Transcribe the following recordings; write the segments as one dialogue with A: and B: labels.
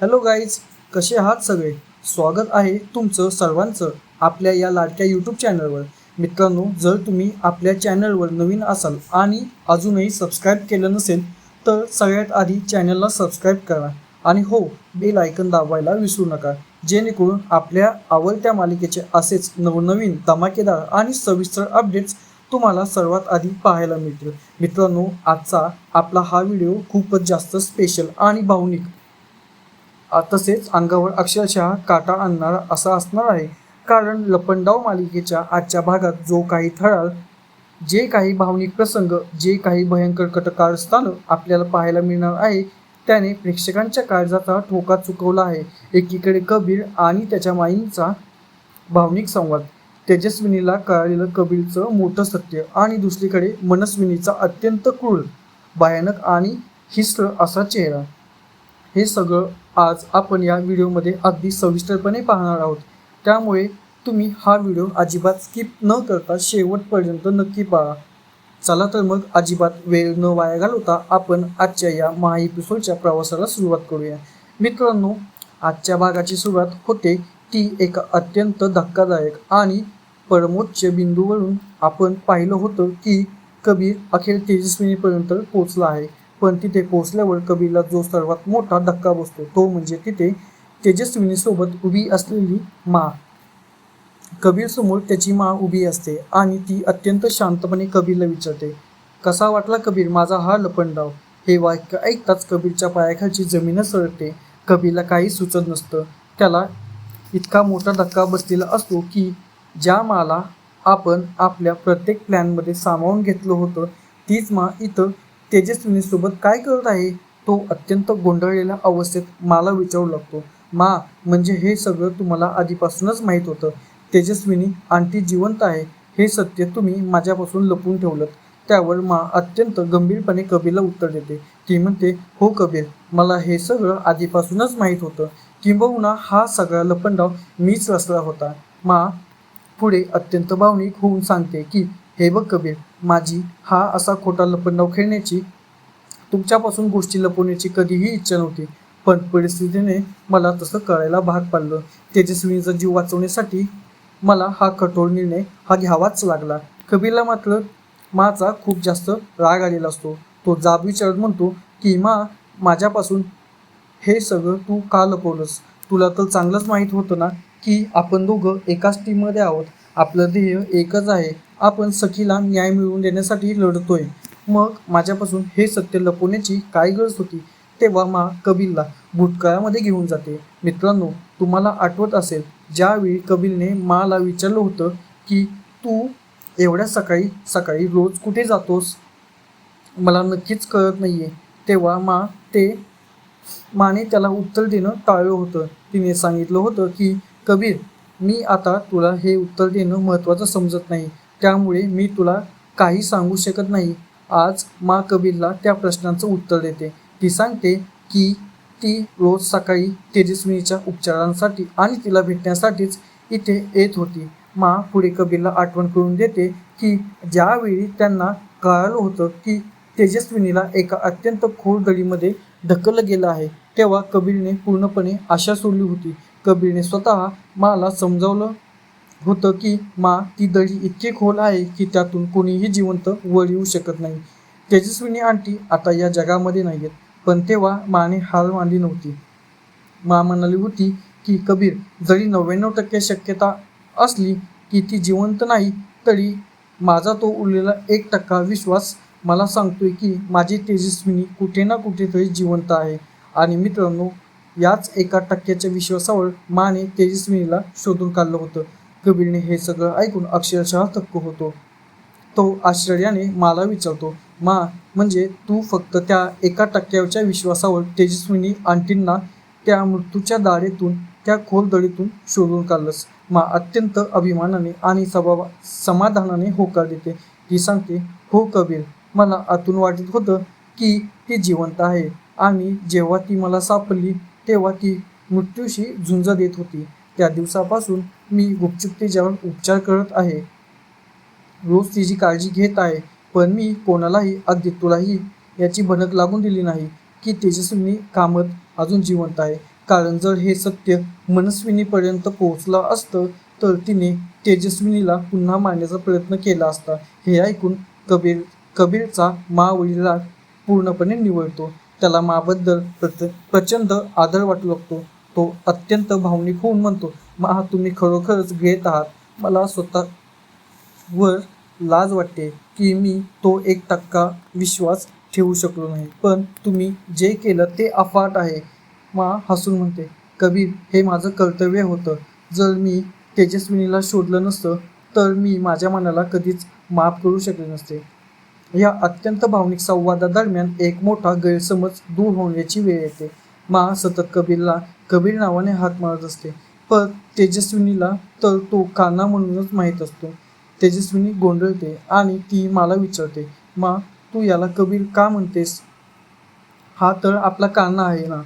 A: Hello guys, कसे आहात सगळे? स्वागत आहे तुमचं सर्वांचं आपल्या या लाडक्या यूट्यूब चॅनलवर. मित्रांनो, जर तुम्ही आपल्या चॅनलवर नवीन असाल आणि अजूनही सबस्क्राईब केलं नसेल तर सगळ्यात आधी चॅनलला सबस्क्राईब करा आणि हो, बेल आयकन दाबायला विसरू नका, जेणेकरून आपल्या आवडत्या मालिकेचे असेच नवनवीन धमाकेदार आणि सविस्तर अपडेट्स तुम्हाला सर्वात आधी पाहायला मिळतील. मित्रांनो, आजचा आपला हा व्हिडिओ खूपच जास्त स्पेशल आणि भावनिक तसेच अंगावर अक्षरशः काटा आणणारा असा असणार आहे. कारण लपंडाव मालिकेच्या आजच्या भागात जो काही थरार, जे काही भावनिक प्रसंग, जे काही भयंकर कटकारस्थानं आपल्याला पाहायला मिळणार आहे, त्याने प्रेक्षकांच्या काळजाचा ठोका चुकवला आहे. एकीकडे कबीर आणि त्याच्या माईंचा भावनिक संवाद, तेजस्विनीला कळालेलं कबीरचं मोठं सत्य, आणि दुसरीकडे मनस्विनीचा अत्यंत क्रूर, भयानक आणि हिंस्र असा चेहरा. हे सगळं आज आपण या व्हिडिओमध्ये अगदी सविस्तरपणे पाहणार आहोत. त्यामुळे तुम्ही हा व्हिडिओ अजिबात स्किप न करता शेवटपर्यंत नक्की पहा. चला तर मग अजिबात वेळ न वाया घालवता आपण आजच्या या महा एपिसोडच्या प्रवासाला सुरुवात करूया. मित्रांनो, आजच्या भागाची सुरुवात होते ती एका अत्यंत धक्कादायक आणि परमोच्च बिंदूवरून. आपण पाहिलं होतं की कबीर अखेर तेजस्विनीपर्यंत पोहोचला आहे, पण तिथे पोहोचल्यावर कबीरला जो सर्वात मोठा धक्का बसतो तो म्हणजे तिथे तेजस्विनीसोबत उभी असलेली मा. कबीरसमोर त्याची मा उभी असते आणि ती अत्यंत शांतपणे कबीरला विचारते, कसा वाटला कबीर माझा हा लपंडाव? हे वाक्य ऐकताच कबीरच्या पायाखालची जमीनच सरकते. कबीरला काही सुचत नसतं. त्याला इतका मोठा धक्का बसलेला असतो की ज्या माला आपण आपल्या प्रत्येक प्लॅनमध्ये सामावून घेतलं होतं, तीच मा इथं तेजस्विनीसोबत काय करत आहे? तो अत्यंत गोंधळलेल्या अवस्थेत माला विचारू लागतो, मा, म्हणजे हे सगळं तुम्हाला आधीपासूनच माहीत होतं? तेजस्विनी आंटी जिवंत आहे हे सत्य तुम्ही माझ्यापासून लपवून ठेवलं? त्यावर मा अत्यंत गंभीरपणे कबीरला उत्तर देते. ती म्हणते, हो कबीर, मला हे सगळं आधीपासूनच माहीत होतं. किंबहुना हा सगळा लपंडाव मीच रचला होता. मा पुढे अत्यंत भावनिक होऊन सांगते की हे बघ कबीर, माझी हा असा खोटा लपंडाव खेळण्याची, तुमच्यापासून गोष्टी लपवण्याची कधीही इच्छा नव्हती, पण परिस्थितीने मला तसं करायला भाग पाडलं. तेजस्विनीचा जीव वाचवण्यासाठी मला हा कठोर निर्णय घ्यावाच लागला. कबीरला मात्र माचा खूप जास्त राग आलेला असतो. तो जाब विचारत म्हणतो की मा, माझ्यापासून हे सगळं तू का लपवलंस? तुला तर चांगलंच माहीत होतं ना की आपण दोघं एकाच टीममध्ये आहोत, आपलं ध्येय एकच आहे, आपण सखीला न्याय मिळवून देण्यासाठी लढतोय. मग माझ्यापासून हे सत्य लपवण्याची काय गरज होती? तेव्हा मा कबीरला भूतकाळामध्ये घेऊन जाते. मित्रांनो, तुम्हाला आठवत असेल ज्यावेळी कबीरने माला विचारलं होतं की तू एवढ्या सकाळी सकाळी रोज कुठे जातोस? मला नक्कीच कळत नाहीये. तेव्हा माने त्याला उत्तर देणं टाळलं होतं. तिने सांगितलं होतं की कबीर, मी आता तुला हे उत्तर देणं महत्त्वाचं समजत नाही, त्यामुळे मी तुला काही सांगू शकत नाही. आज मा कबीरला त्या प्रश्नांचं उत्तर देते. ती सांगते की ती रोज सकाळी तेजस्विनीच्या उपचारांसाठी आणि तिला भेटण्यासाठीच इथे येत होती. मा पुढे कबीरला आठवण करून देते की ज्यावेळी त्यांना कळालं होतं की तेजस्विनीला एका अत्यंत खोल दरीमध्ये ढकललं गेलं आहे, तेव्हा कबीरने पूर्णपणे आशा सोडली होती. कबीरने स्वतः माला समजावलं होतं की मा, ती दरी इतकी खोल आहे की त्यातून कोणीही जिवंत वर येऊ शकत नाही. तेजस्विनी आंटी आता या जगामध्ये नाही आहेत. पण तेव्हा माने हार मानली नव्हती. मा म्हणाली होती की कबीर, जरी 99% शक्यता असली की ती जिवंत नाही, तरी माझा तो उरलेला 1% विश्वास मला सांगतोय की माझी तेजस्विनी कुठे ना कुठेतरी जिवंत आहे. आणि मित्रांनो, याच 1% विश्वासावर माने तेजस्विनीला शोधून काढलं होतं. कबीरने हे सगळं ऐकून अक्षरशः थक्क होतो. तो आश्चर्याने माला विचारतो, मा, म्हणजे तू फक्त त्या 1%च्या विश्वासावर तेजस्विनी आंटींना त्या मृत्यूच्या दाढेतून, त्या खोल दरीतून शोधून काढलंस? मा अत्यंत अभिमानाने आणि समाधानाने होकार देते. ती सांगते, हो कबीर, मला आतून वाटत होतं की ती जिवंत आहे, आणि जेव्हा ती मला सापडली तेव्हा ती मृत्यूशी झुंज देत होती. त्या दिवसापासून मी गुपचूप तिच्यावर उपचार करत आहे, रोज तिची काळजी घेत आहे, पण मी कोणालाही, अगदी तुलाही याची भनक लागून दिली नाही की तेजस्विनी कामत अजून जिवंत आहे. कारण जर हे सत्य मनस्विनीपर्यंत पोहोचलं असतं तर तिने तेजस्विनीला पुन्हा मारण्याचा प्रयत्न केला असता. हे ऐकून कबीरचा मावळी राग पूर्णपणे निवळतो. त्याला माबद्दल प्रचंड आदर वाटू लागतो. तो अत्यंत भावनिक होऊन म्हणतो, मा, तुम्ही खरोखरच ग्रेट आहात. मला स्वतःवर लाज वाटते की मी तो 1% विश्वास ठेवू शकलो नाही. पण तुम्ही जे केलं ते अफाट आहे. मा हसून म्हणते, कबीर, हे माझं कर्तव्य होतं. जर मी तेजस्विनीला शोधलं नसतं तर मी माझ्या मनाला कधीच माफ करू शकले नसते. या अत्यंत भावनिक संवादादरम्यान एक मोठा गैरसमज दूर होण्याची वेळ येते. मा सतत कबीरला कबीर नावाने हाक मारत असते, पण तेजस्विनीला तर तो कान्हा म्हणूनच माहीत असतो. तेजस्विनी गोंधळते आणि ती मला विचारते, मा, तू याला कबीर का म्हणतेस? हा तर आपला कान्हा आहे ना.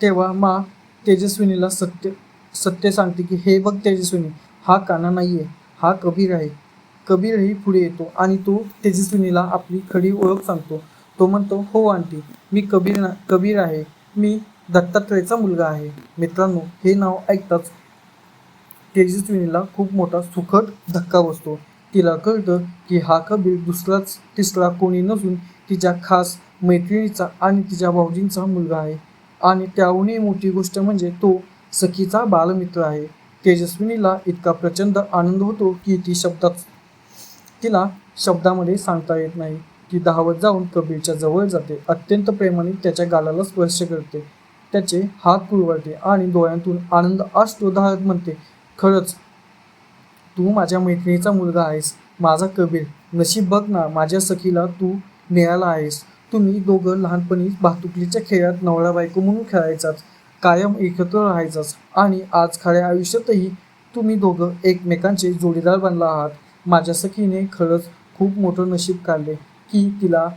A: तेव्हा मा तेजस्विनीला सत्य सांगते की हे बघ तेजस्विनी, हा कान्हा नाही आहे, हा कबीर आहे. कबीरही पुढे येतो आणि तो तेजस्विनीला आपली खरी ओळख सांगतो. तो म्हणतो, हो आंटी, मी कबीर आहे. मी दत्तात्रयचा मुलगा आहे. मित्रांनो, हे नाव ऐकताच तेजस्विनीला खूप मोठा सुखद धक्का बसतो. तिला कळतं की हा कबीर दुसराच तिसरा कोणी नसून तिच्या खास मैत्रिणीचा आणि तिच्या भाऊजींचा मुलगा आहे. आणि त्याहूनही मोठी गोष्ट म्हणजे तो सखीचा बालमित्र आहे. तेजस्विनीला इतका प्रचंड आनंद होतो की तिला शब्दामध्ये सांगता येत नाही. ती धावत जाऊन कबीरच्या जवळ जाते, अत्यंत प्रेमाने त्याच्या गालाला स्पर्श करते, त्याचे हात कुरवाळते आणि डोळ्यांतून आनंद अश्रू धारत म्हणते, खरंच तू माझ्या मैत्रिणीचा मुलगा आहेस, माझा कबीर. नशीब बघ ना, माझ्या सखीला तू मिळाला आहेस. तुम्ही दोघं लहानपणी भातुकलीच्या खेळात नवरा बायको म्हणून खेळायचाच, कायम एकत्र राहायचाच आणि आज खऱ्या आयुष्यातही तुम्ही दोघं एकमेकांचे जोडीदार बनला आहात. माझ्या सखीने खरंच खूप मोठं नशीब काढले की तिला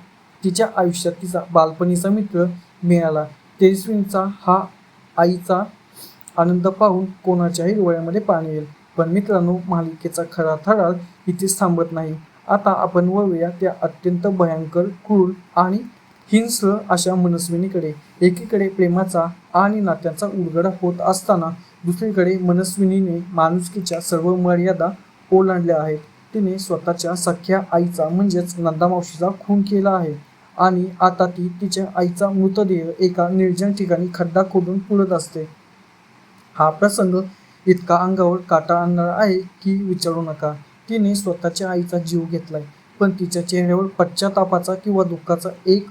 A: तिच्या आयुष्यात तिचा बालपणीचा मित्र मिळाला. तेजस्विनीचा हा आईचा आनंद पाहून कोणाच्याही डोळ्यामध्ये पाणी येईल. पण मित्रांनो, मालिकेचा खरा थरार इथेच थांबत नाही. आता आपण वळूया त्या अत्यंत भयंकर, क्रूर आणि हिंस्र अशा मनस्विनीकडे. एकीकडे प्रेमाचा आणि नात्यांचा उलगडा होत असताना दुसरीकडे मनस्विनीने माणुसकीच्या सर्व मर्यादा ओलांडल्या आहेत. तिने स्वतःच्या सख्या आईचा म्हणजेच नंदामावशीचा खून केला आहे आणि आता ती तिच्या आईचा मृतदेह एका निर्जन ठिकाणी खड्डा खोदून पुरत असते. हा प्रसंग इतका अंगावर काटा आणणारा आहे की विचारू नका. तिने स्वतःच्या आईचा जीव घेतलाय, पण तिच्या चेहऱ्यावर पश्चातापाचा किंवा दुःखाचा एक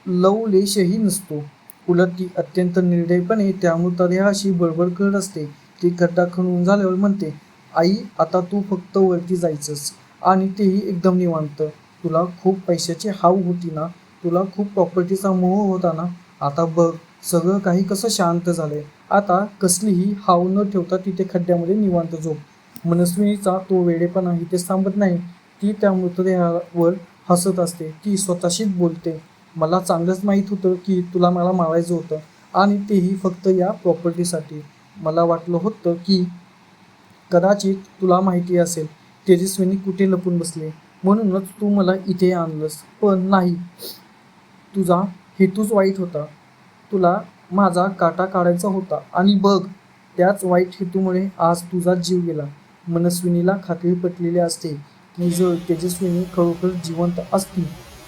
A: लवलेशही नसतो. उलट ती अत्यंत निर्दयपणे त्या मृतदेहाशी बडबड करत असते. ती खड्डा खणून झाल्यावर म्हणते, आई, आता तू फक्त वरती जायचंस आणि तेही एकदम निवांत. तुला खूप पैशाची हाव होती ना, तुला खूप प्रॉपर्टीचा मोह होता ना, आता बघ सगळं काही कसं शांत झालंय. आता कसलीही हाव न ठेवता तिथे खड्ड्यामध्ये निवांत झोप. मनस्विनीचा तो वेडेपणा इथेच थांबत नाही. ती त्या मृतदेहावर हसत असते. ती स्वतःशीच बोलते, मला चांगलंच माहीत होतं की तुला मला मारायचं होतं आणि तेही फक्त या प्रॉपर्टीसाठी. मला वाटलं होतं की कदाचित तुला माहिती असेल तेजस्विनी कुठे लपून बसले, म्हणूनच तू मला इथे आणलंस. पण नाही, तुझा हेतूच वाईट होता. तुला माझा काटा काढायचा होता आणि बघ, त्याच वाईट हेतूमुळे आज तुझा जीव गेला. मनस्विनीला खात्री पटलेली असते की जर तेजस्विनी खरोखर जिवंत असती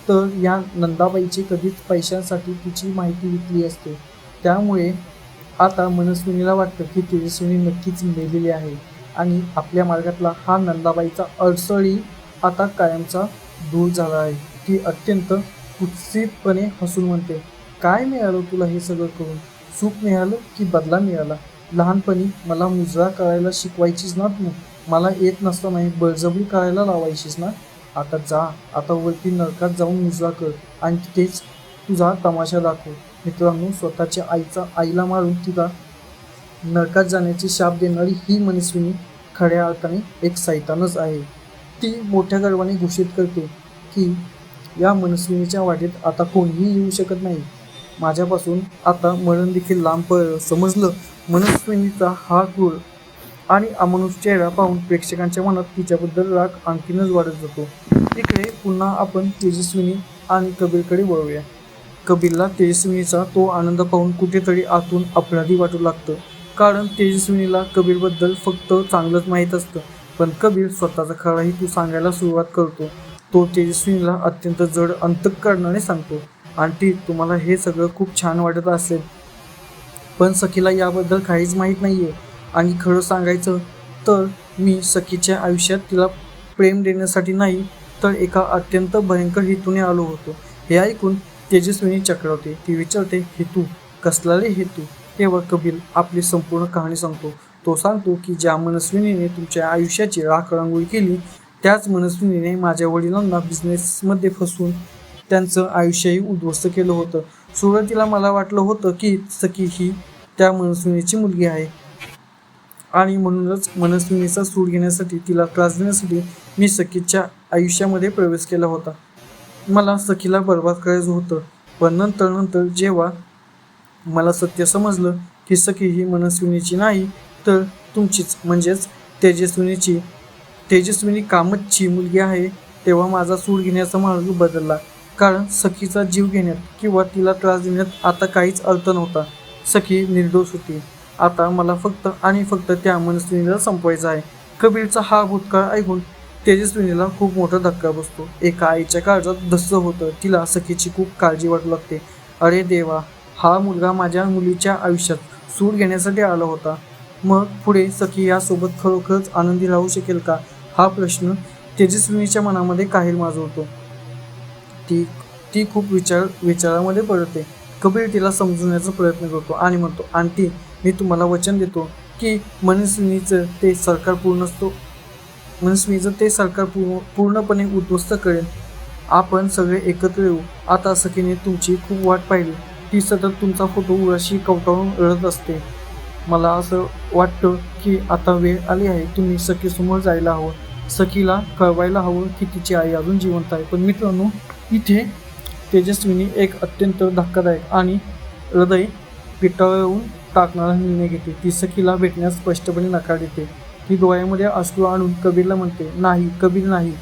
A: तर या नंदाबाईची कधीच पैशांसाठी तिची माहिती विकली असते. त्यामुळे आता मनस्विनीला वाटतं की तेजस्विनी नक्कीच मेलेली आहे आणि आपल्या मार्गातला हा नंदाबाईचा अडसळी आता कायमचा दूर झाला आहे. ती अत्यंत कुत्सितपणे हसून म्हणते, काय मिळालं तुला हे सगळं करून? सुख मिळालं की बदला मिळाला? लहानपणी मला मुजरा करायला शिकवायचीस ना तू, मला येत नसतानाही बळजबरी करायला लावायचीस ना. आता जा, आता वरती नरकात जाऊन मुजरा कर आणि तिथेच तुझा तमाशा दाखव. मित्रांनो, स्वतःच्या आईला मारून तिला नरकात जाण्याची शाप देणारी ही मनस्विनी खऱ्या अर्थाने एक सैतानच आहे. ती मोठ्या गर्वाने घोषित करते की या मनस्विनीच्या वाटेत आता कोणीही येऊ शकत नाही. माझ्यापासून आता मरण देखील लांब पडलं, समजलं. मनस्विनीचा हा क्रूर आणि अमानुष चेहरा पाहून प्रेक्षकांच्या मनात तिच्याबद्दल राग आणखीनच वाढत जातो. इकडे पुन्हा आपण तेजस्विनी आणि कबीरकडे वळूया. कबीरला तेजस्विनीचा तो आनंद पाहून कुठेतरी आतून अपराधी वाटू लागतं, कारण तेजस्विनीला कबीरबद्दल फक्त चांगलंच माहीत असतं. पण कबीर स्वतःचा खरा हेतू सांगायला सुरुवात करतो. तो तेजस्विनीला अत्यंत जड अंतःकरणाने सांगतो, आंटी तुम्हाला हे सगळं खूप छान वाटत असेल, पण सखीला याबद्दल काहीच माहीत नाहीये. आणि खरं सांगायचं तर मी सखीच्या आयुष्यात तिला प्रेम देण्यासाठी नाही, तर एका अत्यंत भयंकर हेतूने आलो होतो. हे ऐकून तेजस्विनी चक्रावते. ती विचारते, हेतू? कसला रे हेतू? तेव्हा कबीर आपली संपूर्ण कहाणी सांगतो. तो सांगतो की ज्या मनस्विनीने तुमच्या आयुष्याची राखरांगोळी केली, त्याच मनस्विनीने माझ्या वडिलांना बिझनेसमध्ये फसवून त्यांचं आयुष्यही उद्ध्वस्त केलं होतं. सुरुवातीला मला वाटलं होतं की सखी ही त्या मनस्विनीची मुलगी आहे आणि म्हणूनच मनस्विनीचा सूड घेण्यासाठी, तिला त्रास देण्यासाठी मी सखीच्या आयुष्यामध्ये प्रवेश केला होता. मला सखीला बर्बाद करायचं होतं. पण नंतर जेव्हा मला सत्य समजलं की सखी ही मनस्विनीची नाही, तर तुमचीच म्हणजेच तेजस्विनी कामतची मुलगी आहे, तेव्हा माझा सूड घेण्याचा मार्ग बदलला. कारण सखीचा जीव घेण्यात किंवा तिला त्रास देण्यात आता काहीच अर्थ नव्हता. सखी निर्दोष होती. आता मला फक्त आणि फक्त त्या मनस्विनीला संपवायचं आहे. कबीरचा हा भूतकाळ ऐकून तेजस्विनीला खूप मोठा धक्का बसतो. एका आईच्या काळजात धस्स होतं. तिला सखीची खूप काळजी वाटू लागते. अरे देवा, हा मुलगा माझ्या मुलीच्या आयुष्यात सूड घेण्यासाठी आला होता. मग पुढे सखी यासोबत खरोखरच आनंदी राहू शकेल का, हा प्रश्न तेजस्विनीच्या मनामध्ये काहील माजवतो. ती खूप विचारामध्ये पडते. कबीर तिला समजवण्याचा प्रयत्न करतो आणि म्हणतो, आंटी मी तुम्हाला वचन देतो की मनस्विनीचं ते सरकार पूर्णपणे उद्ध्वस्त करेल. आपण सगळे एकत्र येऊ. आता सखीने तुमची खूप वाट पाहिली. ती सतत तुमचा फोटो उराशी कवटाळून रडत असते. मला असं वाटतं की आता वेळ आली आहे, तुम्ही सखीसमोर जायला हवं, सखीला कळवायला हवं की तिची आई अजून जिवंत आहे. पण मित्रांनो, इथे तेजस्विनी एक अत्यंत धक्कादायक आणि हृदय पिटाळून टाकणारा निर्णय घेते. ती सखीला भेटण्यास स्पष्टपणे नकार देते. ती डोळ्यामध्ये अश्रू आणून कबीरला म्हणते, नाही कबीर नाही,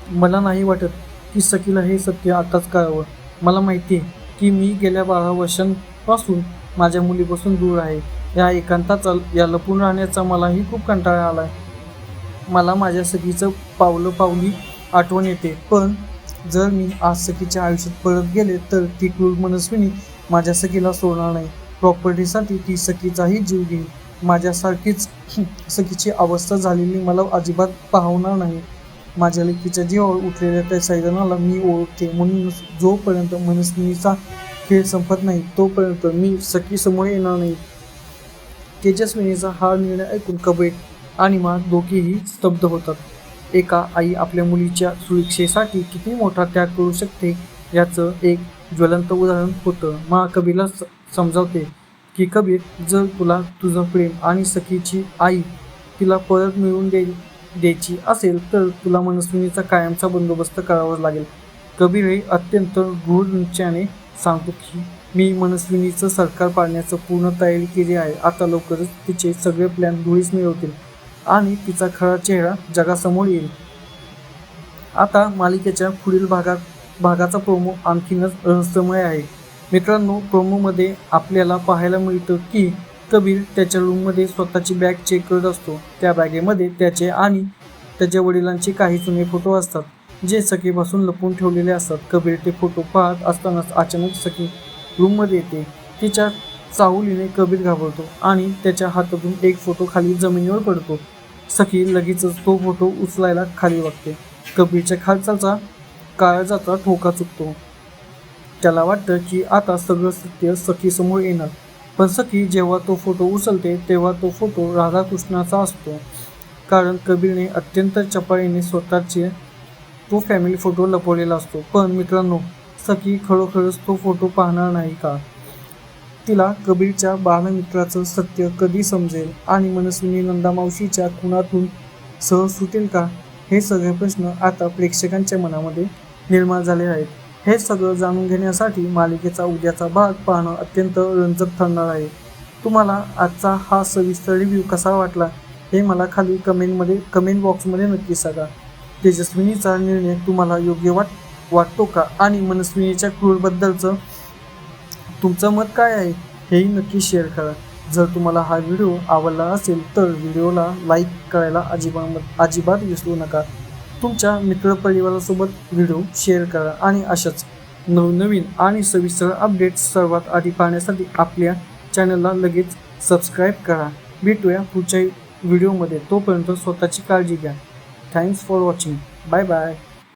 A: मला नाही वाटत की सखीला हे सत्य आताच कळावं. मला माहिती आहे की मी गेल्या 12 वर्षांपासून माझ्या मुलीपासून दूर आहे. या एकांताचा, या लपून राहण्याचा मलाही खूप कंटाळा आला आहे. मला माझ्या सखीचं पावली आठवण येते. पण जर मी आज सखीच्या आयुष्यात परत गेले तर ती क्रूर मनस्विनी माझ्या सखीला सोडणार नाही. प्रॉपर्टीसाठी ती सखीचाही जीव घेईल. माझ्यासारखीच सखीची अवस्था झालेली मला अजिबात पाहवणार नाही. माझ्या लेकीच्या जीवावर उठलेल्या त्या सैतानाला मी ओळखते. म्हणूनच जोपर्यंत मनस्विनीचा खेळ संपत नाही, तोपर्यंत मी सखीसमोर येणार नाही. तेजस्विनीचा हा निर्णय ऐकून कबीर आणि मा दोघेही स्तब्ध होतात. एका आई आपल्या मुलीच्या सुरक्षेसाठी किती मोठा त्याग करू शकते, याचं एक ज्वलंत उदाहरण होतं. मा कबीरला समजावते की कबीर, जर तुला तुझं प्रेम आणि सखीची आई तिला परत मिळवून द्यायची असेल, तर तुला मनस्विनीचा कायमचा बंदोबस्त करावाच लागेल. कबीरही अत्यंत गूढ सांगतो की मी मनस्विनीचं सरकार पाडण्याचं पूर्ण तयारी केली आहे. आता लवकरच तिचे सगळे प्लॅन धुळीस मिळवतील आणि तिचा खरा चेहरा जगासमोर येईल. आता मालिकेच्या पुढील भागाचा प्रोमो आणखीनच रहस्यमय आहे. मित्रांनो, प्रोमोमध्ये आपल्याला पाहायला मिळतं की कबीर त्याच्या रूममध्ये स्वतःची बॅग चेक करत असतो. त्या बॅगेमध्ये त्याचे आणि त्याच्या वडिलांचे काही जुने फोटो असतात, जे सखीपासून लपवून ठेवलेले असतात. कबीर ते फोटो पाहत असतानाच अचानक सखी रूममध्ये येते. तिच्या चाहुलीने कबीर घाबरतो आणि त्याच्या हातातून एक फोटो खाली जमिनीवर पडतो. सखी लगेचच तो फोटो उचलायला खाली वागते. कबीरच्या खालचा काळजाचा ठोका चुकतो. त्याला वाटतं की आता सगळं सत्य सखीसमोर येणार. पण सखी जेव्हा तो फोटो उचलते तेव्हा तो फोटो राधाकृष्णाचा असतो. कारण कबीरने अत्यंत चपळाईने स्वतःचे तो फॅमिली फोटो लपवलेला असतो. पण मित्रांनो, सखी खरोखरच तो फोटो पाहणार नाही का? तिला कबीरच्या बालमित्राचं सत्य कधी समजेल आणि मनस्विनी नंदामावशीच्या खुनातून सहज सुटेल का? हे सगळे प्रश्न आता प्रेक्षकांच्या मनामध्ये निर्माण झाले आहेत. हे सगळं जाणून घेण्यासाठी मालिकेचा उद्याचा भाग पाहणं अत्यंत रंजक ठरणार आहे. तुम्हाला आजचा हा सविस्तर रिव्ह्यू कसा वाटला हे मला खाली कमेंट बॉक्समध्ये नक्की सांगा. तेजस्विनीचा निर्णय तुम्हाला योग्य वाटतो का आणि मनस्विनीच्या क्रूरबद्दलचं तुमचं मत काय आहे हेही नक्की शेअर करा. जर तुम्हाला हा व्हिडिओ आवडला असेल तर व्हिडिओला लाईक करायला अजिबात विसरू नका. तुमच्या मित्रपरिवारासोबत व्हिडिओ शेअर करा आणि अशाच नवनवीन आणि सविस्तर अपडेट्स सर्वात आधी पाहण्यासाठी आपल्या चॅनलला लगेच सबस्क्राईब करा. भेटूया पुढच्या व्हिडिओमध्ये. तोपर्यंत स्वतःची काळजी घ्या. Thanks for watching. Bye bye.